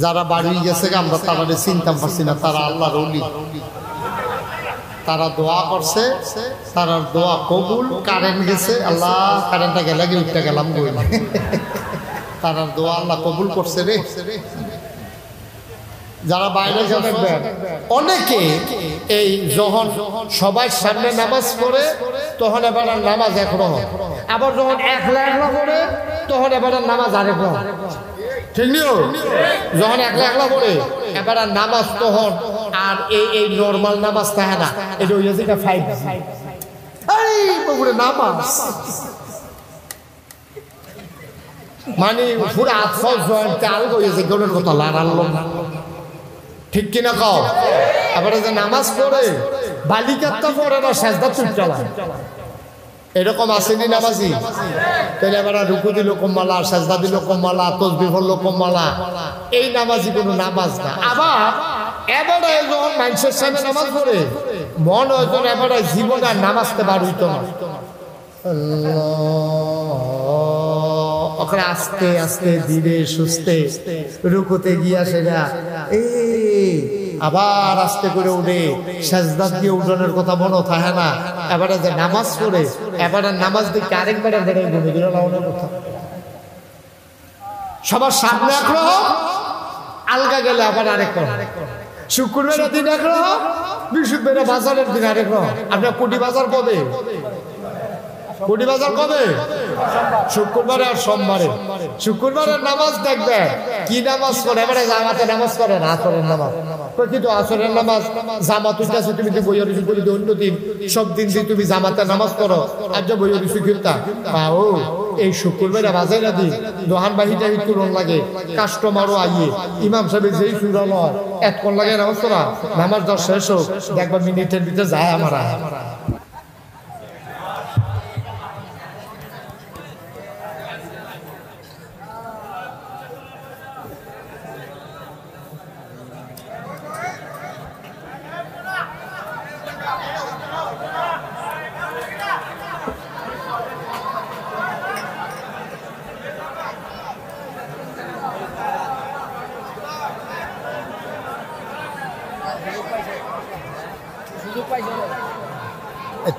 যারা বাড়ি গেছে আমরা তারা চিনতে পারছি না, তারা আল্লাহর ওলি। তারা দোয়া করছে, তারা দোয়া কবুল। কারেন্ট গেছে, আল্লাহ কারেন্টটা গেলে কি উঠতে গেলাম বই, তারা দোয়া আল্লাহ কবুল করছে রে। যারা বাইরে যাবেন অনেকে এই যখন সবার সামনে নামাজ পড়ে তখন এবার নামাজ একরকম, আবার যখন একলা একলা পড়ে তখন এবার নামাজ আরেক রকম, ঠিক নিও। যখন একলা একলা পড়ে এবার নামাজ তখন আর এই নর্মাল নামাজ থাকে না, এটা হইয়া যেটা 5 নামাজ মানে পুরো আফসোস জয়েন্ট চাল হয়েছে গনের কথা লাগালো, ঠিক কিনা কও? এবারে যে নামাজ পড়ে বালিকাত্তা পড়ে না, সেজদা চুপ চালায়, এরকম আসেনি নামাজি? তাহলে এবার রুকু দিল কম্মালা, সেজদা দিল কম্মালা, তসবিহ পড়লো কম্মালা, এই নামাজি কোনো নামাজ না। আবার এবারে যখন মানুষের সামনে নামাজ পড়ে মন হয়তো এবারে জীবনে আর নামাজতে বার হইতো না, ওখানে আস্তে আস্তে ধীরে সুস্থে রুকুতে গিয়া সেটা আবার আস্তে করে উঠে সেজদা দিয়ে উঠানোর কথা মনে থাকে না। এবারে যে নামাজ পড়ে এবারে নামাজ দিকে আরেকবার ঘুরে দিল লাউনের কথা, সবার সামনে একরকম, আলগা গেলে আবার আরেক রকম। শুক্রবারের দিন একরকম, বৃহস্পতিবার বাজারের দিন আরেক রকম। আপনার কোটি বাজার কবে? কোটি বাজার কবে? শুক্রবারে আর সোমবারে। শুক্রবারের নামাজ দেখবেন কি নামাজ পড়ে, এবারে জামাতে নামাজ করে না, আসরের নামাজ। কিন্তু আসরের নামাজ জামাত উঠেছে, তুমি তো বইয়ের রিসু করি অন্য দিন সব দিন দিয়ে তুমি জামাতে নামাজ করো, আর যে বইয়ের রিসু কিনতা ও এই শুক্রবারে বাজে না দিন দোহান বাহিটা তুলন লাগে, কাস্টমারও আইয়ে ইমাম সাহেব যেই সুরা নয় এতক্ষণ লাগে নামাজ করা, নামাজ 10 শেষ হোক দেখবা মিনিটের ভিতরে যায় আমার।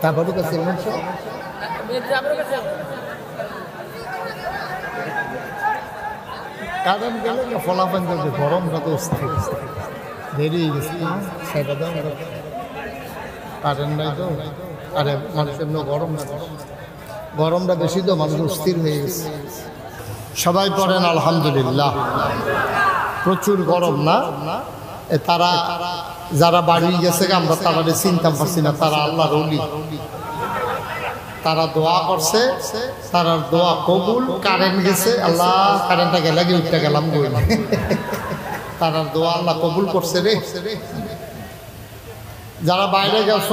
তারপরে কাছে কারণ গেলে ফলাফল যাবে, গরমটা তো দেরি হয়ে গেছে, সেটা দাও কারেন্ট নাই তো, আরে মানুষ এমনি গরমটা বেশি তো মানুষ অস্থির হয়ে গেছে। সবাই পড়েন আলহামদুলিল্লাহ। প্রচুর গরম না? তারা যারা বাড়ি গেছে আমরা তারা চিনতে পারছি না, তারা আল্লাহর ওলি। তারা দোয়া করছে, তারা দোয়া কবুল। কারেন্ট গেছে, আল্লাহ কারেন্টটা গেলে কি উঠতে গেলাম বই, তারা দোয়া আল্লাহ কবুল করছে রে। যারা বাইরে গেছ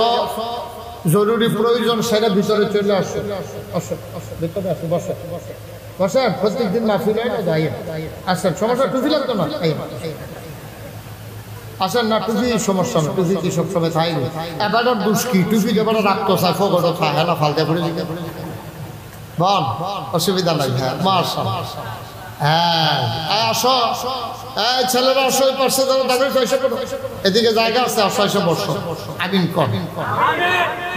জরুরি প্রয়োজন সেটা ভিতরে চলে আসে, ভিতরে আসে, বসে বসেন। প্রত্যেকদিন মাহফিল হয় না, যাই আসেন, সমস্যা টুপি লাগতো না, আসেন না টুপি সমস্যা না, টুপি কি সবসময় থাকবে? এবার দুষ্কি টুপি এবার রাখতো চাই ফোকট থাকে না, ফালতে পড়ে দিকে বল, অসুবিধা নাই। হ্যাঁ মার্শাল, হ্যাঁ আসো ছেলেরা আসো, এই পাশে যারা দাঁড়িয়ে এদিকে জায়গা আছে, আসো এসে বসো। আমিন কর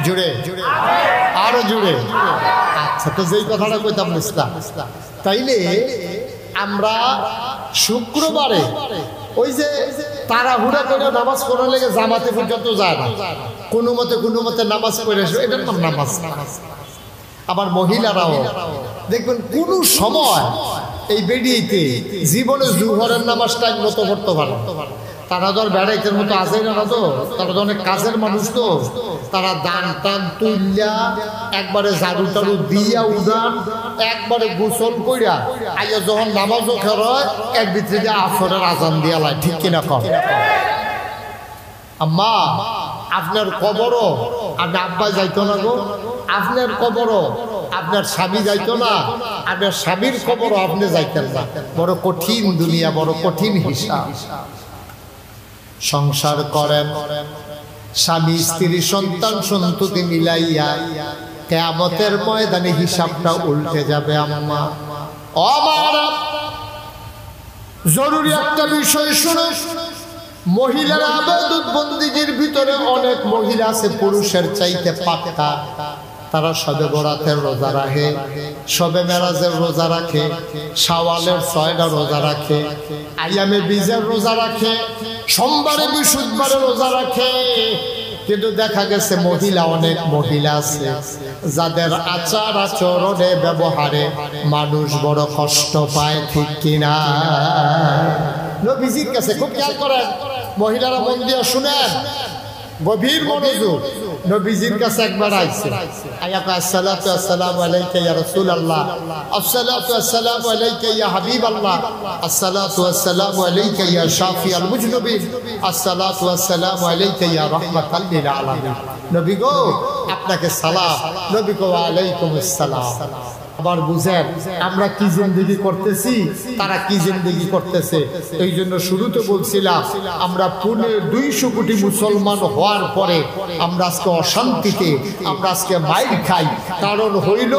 জুড়ে আরো জুড়ে। আচ্ছা, তো যেই কথাটা কইতাম ইসলাম, তাইলে আমরা শুক্রবারে ওই যে তাড়াহুড়া করে নামাজ পড়ার লেগে জামাতে পর্যন্ত যায় না, কোনো মতে নামাজ পড়ে আসে, এটার নাম নামাজ। আবার মহিলারাও দেখবেন কোন সময় এই বেরিয়েতে জীবনে জুহরের নামাজ টাইম মতো করতে পারে, তারা ধর বেড়াইতের মতো আসে না, তো তারা তো অনেক কাজের মানুষ, তো তারা দান টান তুললা একবারে ঝাড়ু টাড়ু দিয়া উদান একবারে গোসল কইরা আইয়া যখন নামাজও খেরয় এক ভিতরে আসরের আজান দিয়া লাই, ঠিক কিনা কম? আম্মা আপনার কবরও আপনার আব্বা যাইতো না গো, আপনার কবরও আপনার স্বামী যাইতো না, আপনার স্বামীর কবরও আপনি যাইতেন না। বড় কঠিন দুনিয়া, বড় কঠিন হিসাব। সংসার করেন স্বামী স্ত্রী সন্তান সন্ততি মিলাইয়া, কিয়ামতের ময়দানে হিসাবটা উল্টে যাবে। আম্মা ও মা, জরুরি একটা বিষয় শুনো, মহিলারা ইবাদত বন্দেগীর ভিতরে অনেক মহিলা আছে পুরুষের চাইতে পাক্কা। তারা শবে বরাতের রোজা রাখে, শবে মেরাজের রোজা রাখে, শাওয়ালের 6টা রোজা রাখে, আইয়ামে বীজের রোজা রাখে, সোমবারে বৃহস্পতিবারে রোজা রাখে। কিন্তু দেখা গেছে মহিলা, অনেক মহিলা আছে যাদের আচার আচরণে ব্যবহারে মানুষ বড় কষ্ট পায়, ঠিক কিনা? নবীজির কাছে খুব খেয়াল করেন, মহিলারা মন দিয়ে শুনেন, গভীর মনোযোগ। নবীজির কাছে একবার আইছে, আয়াকা আসসালাতু আসসালামু আলাইকা ইয়া রাসূলুল্লাহ, আসসালাতু আসসালামু আলাইকা ইয়া হাবিবাল্লাহ, আসসালাতু আসসালামু আলাইকা ইয়া শাফিউল মুজনিবিন, আসসালাতু আসসালামু আলাইকা ইয়া রাহমাতাল লিল আলামিন। নবী গো, আপনাকে সালাম। নবী গো, ওয়া আলাইকুমুস সালাম। আবার বুঝেন আমরা কি জিন্দেগি করতেছি, তারা কি জিন্দেগি করতেছে। এই জন্য শুরুতে বলছিলাম, আমরা 200 কোটি মুসলমান হওয়ার পরে আমরা আজকে অশান্তিতে, আমরা আজকে মাইর খাই। কারণ হইল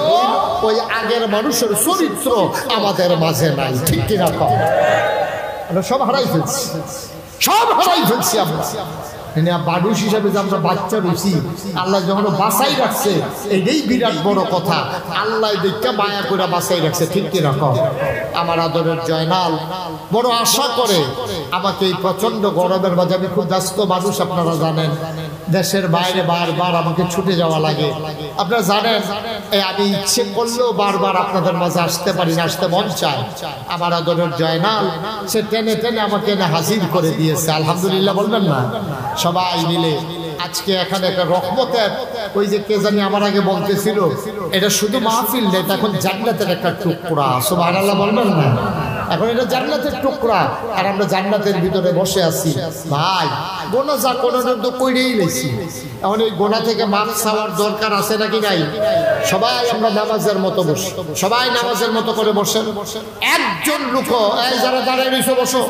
ওই আগের মানুষের চরিত্র আমাদের মাঝে নাই, ঠিক কিনা? আমরা সব হারাই ফেলছি, সব হারাই ফেলছি। আমরা মানুষ হিসাবে যে আমরা বাচ্চা রয়েছি, আল্লাহ যখন বাঁচাই রাখছে, এটাই বিরাট বড় কথা। আল্লাহ দেখতে মায়া করে বাঁচাই রাখছে, ঠিক কিরকম? আমার আদরের জয়নাল বড় আশা করে আমাকে এই প্রচন্ড গরমের মাঝে, আমি খুব ব্যস্ত মানুষ, আপনারা জানেন, দেশের বাইরে বারবার আমাকে ছুটে যাওয়া লাগে। আপনারা জানেন আমি ইচ্ছে করলেও বারবার আপনাদের মাঝে আসতে পারি না, আসতে মন চায়। আমার আদরের জয়নাল সে টেনে টেনে আমাকে এনে হাজির করে দিয়েছে, আলহামদুলিল্লাহ বলবেন না? সবাই মিলে আজকে এখানে একটা রহমতের, ওই যে কে জানি আমার আগে বলতেছিল, এটা শুধু মাহফিল নেই, এখন জান্নাতের একটা টুকরা, সুবহানাল্লাহ বলবেন না? এখন এটা জান্নাতের টুকরা, আর আমরা জান্নাতের ভিতরে বসে আছি। ভাই গোনা যা কোনোটা তো কইরেই লেছি, এখন এই গোনা থেকে মাফ চাওয়ার দরকার আছে নাকি নাই? সবাই আমরা নামাজের মতো বসি, সবাই নামাজের মতো করে বসেন। একজন লোক, এই যারা দাঁড়িয়ে রয়েছে বসো,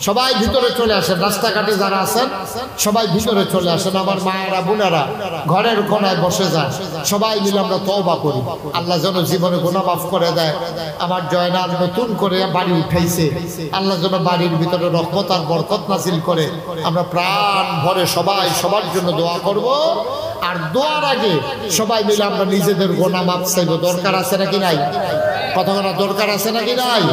সবাই ভিতরে চলে আসেন। রাস্তাঘাটে যারা আছেন সবাই ভিতরে চলে আসেন। আমার মায়েরা বোনেরা ঘরের কোনায় বসে যায়, সবাই মিলে আমরা তওবা করি, আল্লাহ যেন জীবনে গুনাহ মাফ করে দেয়। আমার জয়নাল নতুন করে বাড়ি উঠাইছে, আল্লাহ যেন বাড়ির ভিতরে রহমত আর বরকত নাজিল করে। আমরা প্রাণ ভরে সবাই সবার জন্য দোয়া করব। আর দোয়ার আগে সবাই মিলে আমরা নিজেদের গুনাহ মাফ চাইব। দরকার আছে নাকি নাই? কথা বলার দরকার আছে নাকি নাই?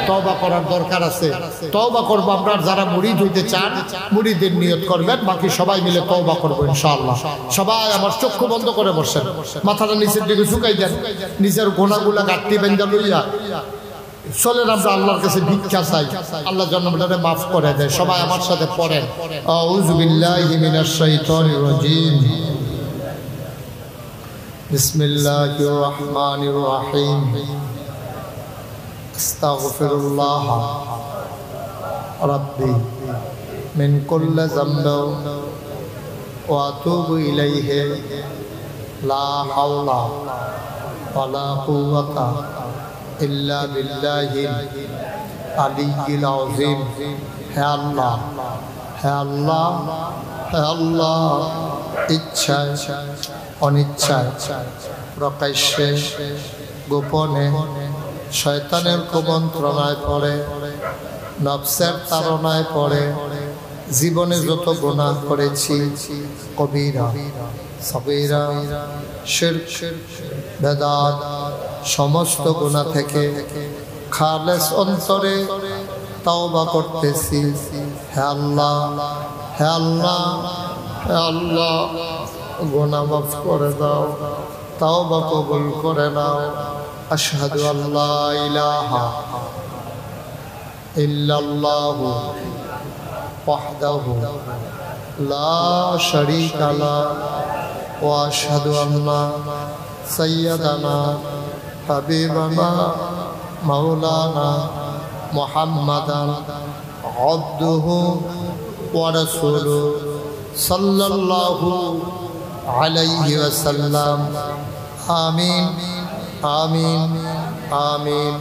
তওবা করার দরকার আছে, তওবা করব। আপনার যারা মুরিদ হইতে চান মুরিদের নিয়ত করবেন, বাকি সবাই মিলে তওবা করব ইনশাআল্লাহ। সবাই আমার চক্ষু বন্ধ করে বসেন, মাথাটা নিচের দিকে ঝুঁকাই দেন, নিজের গোনাগুলা গাঁটটি বেঁধে লইয়া চলেন আমরা আল্লাহর কাছে ভিক্ষা চাই, আল্লাহ জন্মটারে মাফ করে দেয়। সবাই আমার সাথে পড়েন, আউযু বিল্লাহি মিনাশ শাইতানির রাজীম, বিসমিল্লাহির রহমানির রহিম, আস্তাগফিরুল্লাহ রাব্বি মিন কুল্লি যামবিন ওয়া আতুবু ইলাইহি, লা হাওলা ওয়ালা কুওয়াতা ইল্লা বিল্লাহিল আলিয়্যিল আযীম। হে আল্লাহ, হে আল্লাহ, হে আল্লাহ, ইচ্ছায় অনিচ্ছায় প্রকাশ্যে গোপনে শয়তানের কুমন্ত্রণায় পড়ে, নফসের তাড়নায় পড়ে জীবনে যত গুনাহ করেছি, কবিরা সগীরা শিরক বেদাত সমস্ত গুনাহ থেকে খালেস অন্তরে তওবা করতেছি। হে আল্লাহ, হে আল্লাহ, হে আল্লাহ, গুনাহ মাফ করে দাও, তওবা কবুল করে নাও। আশহাদু আল্লা ইলাহা ইল্লাল্লাহু ওয়াহদাহু লা শারীকা লাহু ওয়া আশহাদু আন্না সাইয়্যিদানা হাবিবানা মাওলানা মুহাম্মাদান আবদুহু ওয়া রাসূলুহু সাল্লাল্লাহু আলাইহি ওয়াসাল্লাম। আমিন আমিন আমিন।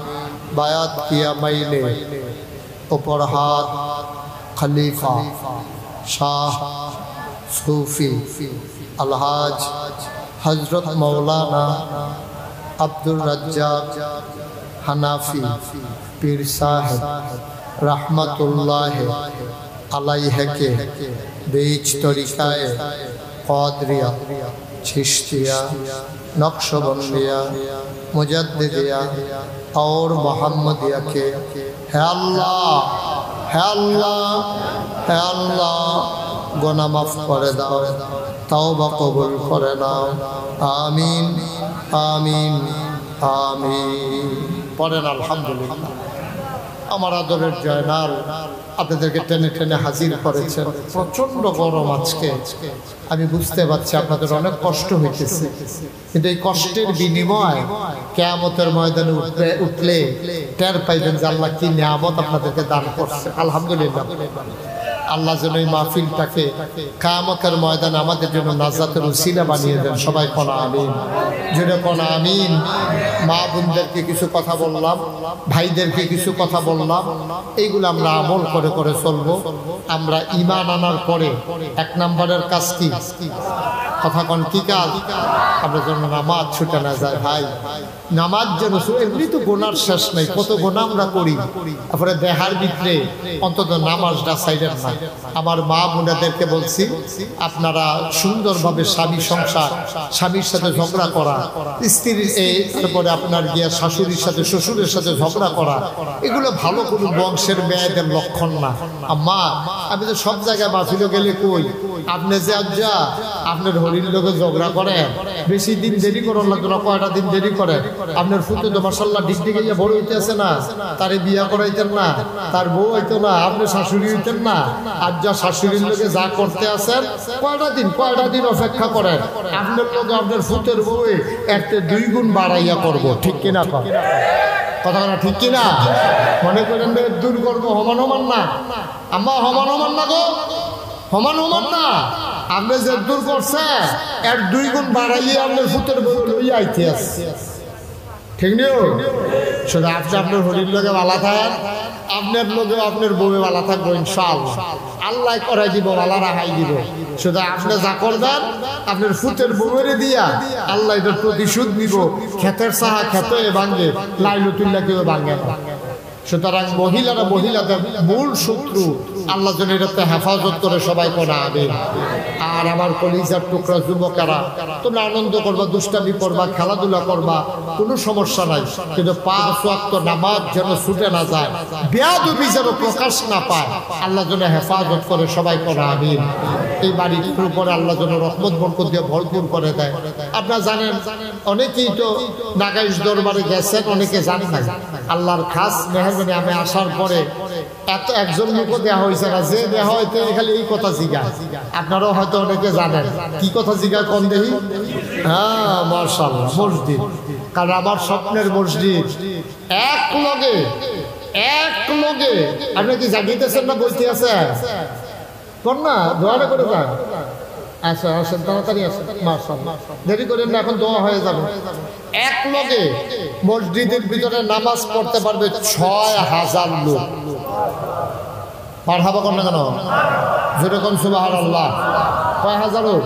বায়াত কিয়া মাইলে ऊपर हाथ खलीफा शाह सूफी अलहाज हजरत मौलाना अब्दुल रज्जाक हनाफी पीर साहब रहमतुल्लाह अलैहि के बीच तरीकाए क़ादरिया चिश्तिया नक्शबंदिया मुजद्दिदिया और मोहम्मदिया के है अल्लाह गुनाह माफ कर दाओ तौबा कबूल कर नाओ आमीन आमीन आमीन पढ़ेन अल्हम्दुलिल्लाह। আমার আদরের জয়নাল আপনাদেরকে টেনে টেনে হাজির করেছেন। প্রচণ্ড গরম আজকে, আমি বুঝতে পারছি আপনাদের অনেক কষ্ট হইতেছে, কিন্তু এই কষ্টের বিনিময় কিয়ামতের ময়দানে উঠলে টের পাইবেন যে আল্লাহ কি নিয়ামত আপনাদেরকে দান করছে। আলহামদুলিল্লাহ। আল্লাহ যেন এই মাহফিলটাকে কিয়ামতের ময়দানে আমাদের জন্য নাজাতের উসিলা বানিয়ে দেন। সবাই কোন আমিন, জুড়ে কোন আমিন। মা বোনদেরকে কিছু কথা বললাম, ভাইদেরকে কিছু কথা বললাম, এইগুলো আমরা আমল করে করে চলবো। আমরা ঈমান আনার পরে এক নম্বরের কাজ কি? কথা কোন কি কাজ? আমরা যেন নামাজ ছুটে না যায়। ভাই নামাজ যেন, এমনি তো গোনার শেষ নেই, কত গোনা আমরা করি, তারপরে দেহার ভিতরে অন্তত নামাজটা সাইডের না। আমার মা বোনেদেরকে বলছি, আপনারা সুন্দরভাবে স্বামী সংসার, স্বামীর সাথে ঝগড়া করা, স্ত্রীর তারপরে আপনার গিয়া শাশুড়ির সাথে শ্বশুরের সাথে ঝগড়া করা, এগুলো ভালো কোনো বংশের মেয়েদের লক্ষণ না। আম্মা আমি তো সব জায়গায় মাহফিলে গেলে কই, আপনি যে আজ্জা আপনার হরির লোকে ঝগড়া করেন, বেশি দিন দেরি করেন না, তোরা কয়টা দিন দেরি করেন। আপনার ফুটে তো মাশাআল্লাহ ডিগডিগে বড় হইতেছে না, তারে বিয়া করাইতেন না, তার বউ হইতো না, আপনি শাশুড়ি হইতেন না। আর যা শাশুড়ির লোকে যা করতে আছেন, কয়টা দিন অপেক্ষা করেন, আপনার লোকে আপনার ফুটের বউয়ে এর 2 গুণ বাড়াইয়া করবো। ঠিক কিনা কথা না? ঠিক কিনা? মনে করেন দূর করবো, সমান সমান না আম্মা, সমান সমান না গো, সমান সমান না। আপনি যে দূর করছে এর 2 গুণ বাড়াইয়ে আপনার ফুটের বউ লইয়া আইতে আসছে। ঠিক নিও শুধু আপনি আপনার হরির লোকে ভালো থাকেন, আপনার লোকে আপনার বউয়ে ভালো থাকবো ইনশাআল্লাহ। আল্লাহ করাই দিব, ভালো রাখাই দিব। শুধু আপনি যা করবেন আপনার ফুটের বউয়েরে দিয়া আল্লাহ এটার প্রতিশোধ নিব। ক্ষেতের সাহা খেতে ভাঙ্গে, লাইলতুল্লাহ কেউ ভাঙ্গে না। সুতরাং মহিলাদের মূল শত্রু, আল্লাহ যেন এটাতে হেফাজত করে। সবাই কোনা আমিন। আর আমার কলিজার টুকরা যুবকেরা, তোমরা আনন্দ করবা, দুষ্টামি করবা, খেলাধুলা করবা, কোনো সমস্যা নাই, কিন্তু 5 ওয়াক্ত নামাজ যেন ছুটে না যায়, বেয়াদবি যেন প্রকাশ না পায়, আল্লাহ যেন হেফাজত করে। সবাই কোনা আমিন। এই বাড়ির উপরে আল্লাহ যেন রহমত বরকত দিয়ে ভরপুর করে দেয়। আপনারা জানেন, অনেকেই তো নাগাইশ দরবারে গেছেন, অনেকে জানেন না। আল্লাহর খাস মেহরবানি, আমি আসার পরে এত একজন লোকও দেওয়া হয়েছে না, যে দেওয়া হয়তো খালি এই কথা জিজ্ঞাসা। আপনারাও হয়তো অনেকে জানেন কি কথা জিজ্ঞাসা কম দেখি। হ্যাঁ মাশাআল্লাহ, মসজিদ। কারণ আমার স্বপ্নের মসজিদ এক লগে আপনি কি জাগিতেছেন না বলতে আছেন? কর না, দোয়ারে করে যান। আচ্ছা আসেন, তাড়াতাড়ি আসেন। মাশাআল্লাহ, দেরি করেন না, এখন দোয়া হয়ে যাবে। এক লগে মসজিদের ভিতরে নামাজ পড়তে পারবে 6000 লোক। মারহাবা কর না কেন? যেরকম সুবহানাল্লাহ। কয় হাজার লোক?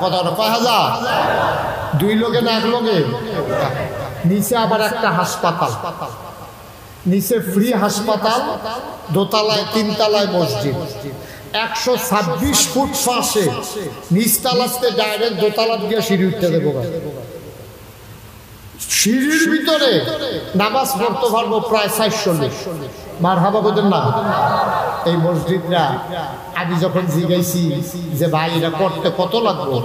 কথা কয় হাজার? 2 লোকে না 1 লোকে? নিচে আবার একটা হাসপাতাল, নিচে ফ্রি হাসপাতাল, দোতলায় 3 তলায় মসজিদ। 126 ফুট পাশে নিচতলাতে ডাইরেক্ট দোতলা দিয়ে সিঁড়ি উঠতে দেবো। সিঁড়ির ভিতরে নামাজ পড়তে পারবো প্রায় 400 লোক। মারহাবা বলেন না? এই মসজিদটা আমি যখন জিজ্ঞাসি যে ভাই এটা করতে কত লাগবে,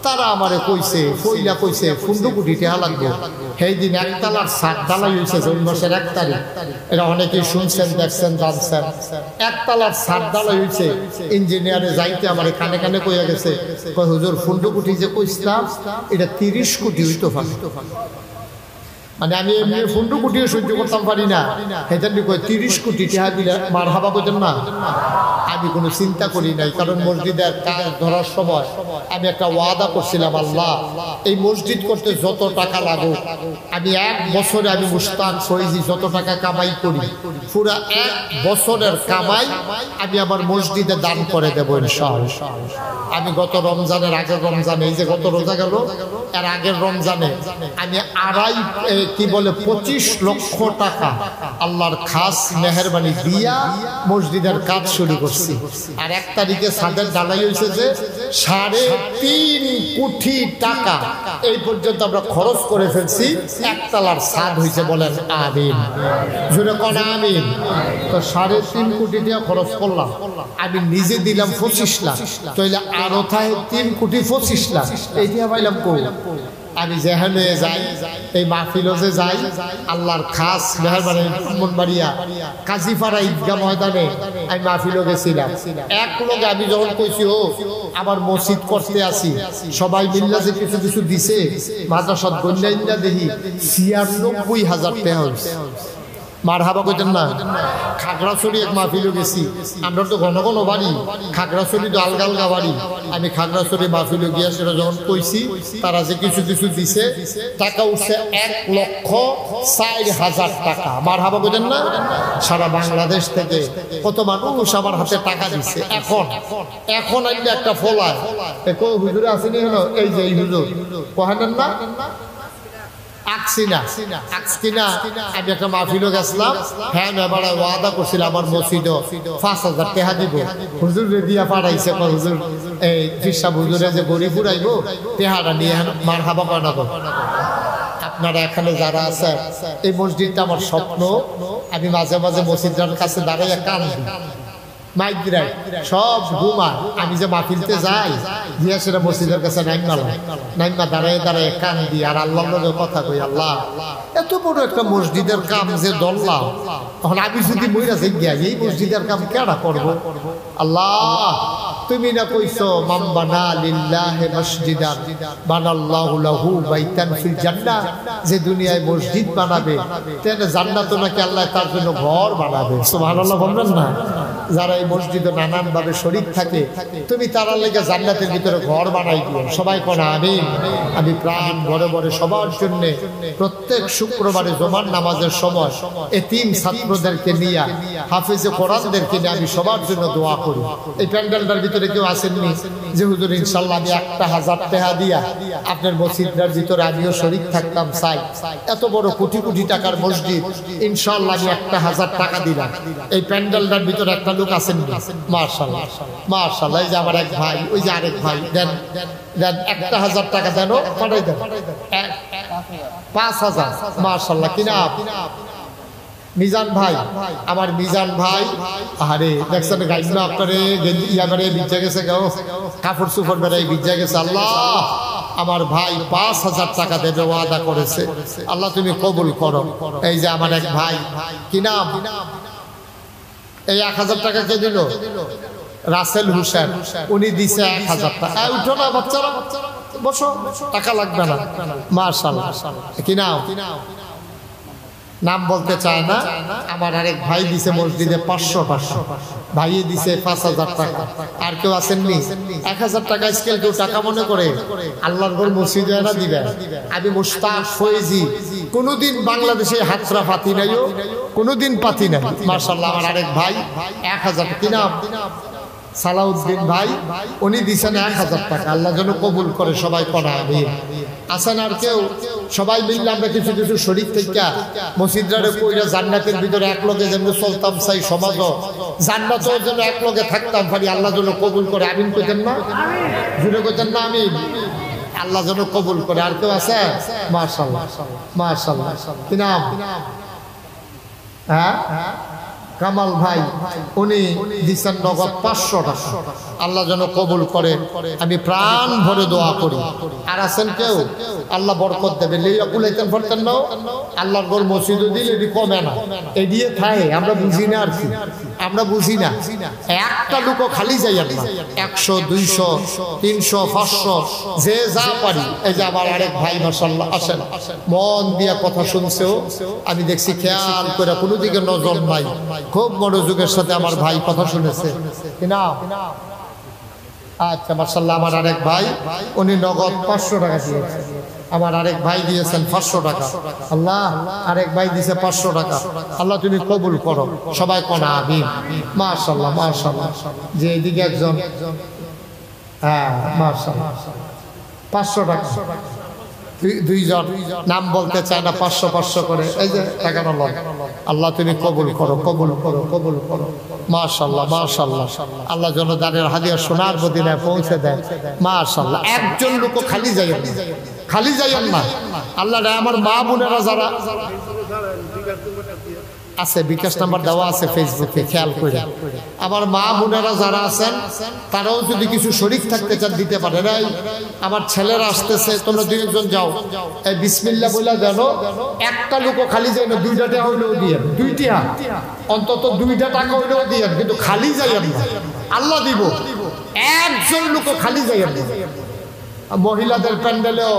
তারা আমারে কইছে 15 কোটি টাকা লাগবে। সেই দিন 1 তলার 7 ঢালাই হয়েছে, জুন মাসের 1 তারিখ। এটা অনেকেই শুনছেন, দেখছেন, জানছেন। 1 তলার 7 ঢালাই হয়েছে। ইঞ্জিনিয়ারে যাইতে আমার কানে কানে কইয়া গেছে, কই হুজুর 15 কোটি যে কইছিলাম, এটা 30 কোটি হইতো পারে। মানে আমি এমনি 15 কোটিও সহ্য করতাম পারি না, সেজন্য কই 30 কোটি টাকা দিলে মারহাবা বলেন না? আমি কোনো চিন্তা করি নাই, কারণ মসজিদের কাজ ধরার সময় আমি একটা ওয়াদা করছিলাম, আল্লাহ এই মসজিদ করতে যত টাকা লাগুক, আমি 1 বছরে আমি মুস্তাক ফৈজি যত টাকা কামাই করি, পুরো 1 বছরের কামাই আমি আমার মসজিদে দান করে দেবো ইনশাআল্লাহ। আমি গত রমজানের আগের রমজানে, এই যে গত রোজা গেল, এর আগের রমজানে আমি 2.5 কি বলে 25 লক্ষ টাকা আল্লাহর খাস মেহেরবানি দিয়া মসজিদের কাজ শুরু করছি। আর 1 তারিখে ছাদের ঢালাই হয়েছে যে 3.5 কোটি টাকা এই পর্যন্ত আমরা খরচ করে ফেলছি। 1 তলার ছাদ হয়েছে, বলেন আমিন, জোরে কোন আমিন। তো 3.5 কোটি টাকা খরচ করলাম, আমি নিজে দিলাম 25 লাখ, তাইলে আরো থাকে 3 কোটি 25 লাখ। এইটা পাইলাম কই? আমি যেখানে যাই, এই মাহফিলে যে যাই, আল্লাহর খাস মেহেরবানি ব্রাহ্মণবাড়িয়া কাজীপাড়া ঈদগাহ ময়দানে আমি মাহফিলে গেছিলাম। এক লোক আমি যখন কইছি ও আমার মসজিদ করতে আসি, সবাই মিল্লা যে কিছু কিছু দিছে, মাদ্রাসাত গন্ডাইন্দা দেখি 96,000 টাকা হয়েছে। মারহাবা কইতেন না? খাগড়াছড়ি এক মাহফিলে গেছি, আমরা তো ঘন ঘন বাড়ি, খাগড়াছড়ি তো আলগা আলগা বাড়ি। আমি খাগড়াছড়ি মাহফিলে গিয়া সেটা যখন কইছি, তারা যে কিছু কিছু দিছে, টাকা উঠছে 1,04,000 টাকা। মারহাবা কইতেন না? সারা বাংলাদেশ থেকে কত মানুষ আমার হাতে টাকা দিচ্ছে। এখন আইলে একটা ফলায় হুজুরে আসেনি হলো, এই যে এই হুজুর কহেন না আমি একটা মাহফিলে গেছিলাম। হ্যাঁ, এবার ওয়াদা করছিলাম আমার মসজিদে 5,000 টাকা দিব। হুজুর দিয়া পাঠাইছে, হুজুর এই ফিরসা হুজুরে যে গরিব ফুরাইব টাকাটা নিয়ে মারহাবা বানাবো। আপনারা এখানে যারা আছে, এই মসজিদটা আমার স্বপ্ন। আমি মাঝে মাঝে মসজিদের কাছে দাঁড়াইয়া কান্দি, মাইগ্রাই সব ঘুমায়। আমি যে মাহফিলতে যাই গিয়া সেটা মসজিদের কাছে নাইমা দাঁড়ায় দাঁড়ায় কান্দি আর আল্লাহর লগে কথা কই, আল্লাহ এত বড় একটা মসজিদের কাম যে দল্লাম, তখন আমি যদি মইরা যাই গিয়া এই মসজিদের কাম কেডা করবো? আল্লাহ তুমি না কইছো মান বানা লিল্লাহি মসজিদান বানাল্লাহু লাহু বাইতান ফিল জান্নাহ, যে দুনিয়ায় মসজিদ বানাবে তাহলে জান্নাতে নাকি আল্লাহ তার জন্য ঘর বানাবে। সুবহানাল্লাহ বলবেন না? যারা এই মসজিদে নানান ভাবে শরীক থাকে, তুমি তারা লেগে জান্নাতের ভিতরে ঘর বানাই দিও। সবাই কোন আমিন। আমি প্রাণ ভরে ভরে সবার জন্য প্রত্যেক শুক্রবারে জুমার নামাজের সময় এতিম ছাত্রদেরকে নিয়ে, হাফেজে কোরআনদেরকে নিয়ে আমি সবার জন্য দোয়া করি। এই প্যান্ডেলটার ভিতরে কেউ আসেননি যে হুজুর ইনশাল্লাহ আমি 1,000 টাকা দিয়া আপনার মসজিদটার ভিতরে আমিও শরীক থাকতাম চাই? এত বড় কোটি কোটি টাকার মসজিদ, ইনশাল্লাহ আমি 1,000 টাকা দিলাম। এই প্যান্ডেলটার ভিতরে একটা লোক আছেন, মাশাআল্লাহ মাশাআল্লাহ। এই যে আমার এক ভাই, ওই যে আরেক ভাই, দেন দেন 1,000 টাকা দেন, পাঠাই দেন 5,000। মাশাআল্লাহ। কি নাম? মিজান ভাই, আমার মিজান ভাই। আরে দেখছেন গাইজনা আপনারে ইয়া করে ভিজা গেছে, কাপড় চুপড় বেড়াই ভিজা গেছে। আল্লাহ আমার ভাই 5,000 টাকা দেবে ওয়াদা করেছে, আল্লাহ তুমি কবুল করো। এই যে আমার এক ভাই, কি নাম? এই 1,000 টাকা কে দিল? রাসেল হোসেন, উনি দিছে 1,000 টাকা। উঠো না বাচ্চারা, বসো, টাকা লাগবে না। মাশাআল্লাহ। কি নাম? নাম বলতে চায় না। আমার আরেক ভাই দিছে মসজিদে 500 টাকা, ভাইয়ে দিছে 5,000 টাকা। আর কেউ আসেননি? 1,000 টাকা স্কেল কেউ টাকা মনে করে আল্লাহর ঘর মসজিদে এরা দিবেন। আমি মুশতাক ফয়েজি কোনোদিন বাংলাদেশে হাতরা পাতি নাইও, কোনোদিন পাতি নাই। মাশাআল্লাহ। আমার আরেক ভাই 1,000। কি নাম? সালাউদ্দিন ভাই, উনি দিছেন 1,000 টাকা। আল্লাহ যেন কবুল করে। সবাই পড়া আমিন। আসেন আর কেউ? সবাই মিললে আমরা কিছু কিছু শরীর থেকে মসজিদরে কইরা জান্নাতের ভিতরে এক লগে যেন চলতাম চাই, সমাজ জান্নাতেও যেন এক লগে থাকতাম পারি। আল্লাহ যেন কবুল করে। আমিন কইতেন না? জুড়ে কইতেন না আমিন? আল্লাহ যেন কবুল করে। আর কেউ আছে? মাশাআল্লাহ মাশাআল্লাহ। কি নাম? হ্যাঁ, কামাল ভাই, উনি দিচ্ছেন নগদ 500 টাকা। আল্লাহ যেন কবুল করে। আমি প্রাণ ভরে দোয়া করি। আর আছেন কেউ? আল্লাহ বরকত দেবে। লিয়া কুলাইতেন পড়তেন না? আল্লাহর ঘর মসজিদে দিলে এটি কমে না, এই দিয়ে থাকে। আমরা বুঝি না আর কি, আমরা বুঝি না। একটা লোকও খালি যাই না। 100, 200, 300, 500 যে যা পারি। এই যে আমার আরেক ভাই মাশাআল্লাহ আসেন, মন দিয়া কথা শুনছেও আমি দেখছি, খেয়াল করে কোনো দিকে নজর নাই, খুব মনোযোগের সাথে আমার ভাই কথা শুনেছে। কিনা? আচ্ছা মাশাআল্লাহ। আমার আরেক ভাই, উনি নগদ 500 টাকা দিয়েছেন। আমার আরেক ভাই দিয়েছেন 500 টাকা। আল্লাহ আরেক ভাই দিয়েছে 500 টাকা। আল্লাহ তুমি কবুল করো। সবাই কোনা আমিন। মাশাআল্লাহ মাশাআল্লাহ। যে এদিকে একজন, হ্যাঁ মাশাআল্লাহ, 500 টাকা। দুইজন নাম বলতে চায় না, 500 500 করে। এই যে টাকাটা লন, আল্লাহ তুমি কবুল করো, কবুল করো, কবুল করো। মাশাআল্লাহ মাশাআল্লাহ, আল্লাহ যেন দানের হাদিয়া সোনার মদিনায় পৌঁছে দেয়। মাশাআল্লাহ। একজন লোক খালি যাইয়েন না, খালি যাইয়েন না। আল্লাহ আমার মা বোনেরা যারা আছে, বিকাশ নাম্বার দেওয়া আছে ফেসবুকে, খেয়াল করে। আমার মা বোনেরা যারা আছেন তারাও যদি কিছু শরীক থাকতে চান দিতে পারে। নাই আমার ছেলেরা আসতেছে, তোমরা দুইজন যাও, এই বিসমিল্লাহ বলে জানো, একটা লোকও খালি যায় না, 2টা টাকা হইলেও দিয়ে, 2টা অন্তত 2টা টাকা হইলেও দিয়ে, কিন্তু খালি যাইয়েন না, আল্লাহ দিব। একজন লোকও খালি যাইয়েন না। মহিলাদের প্যান্ডেলেও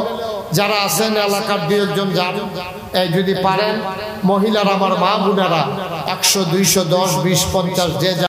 যারা আছেন এলাকার 2-1 যান, এই যদি পারেন মহিলারা, আমার মা বোনেরা 100 200 10 20 50 যে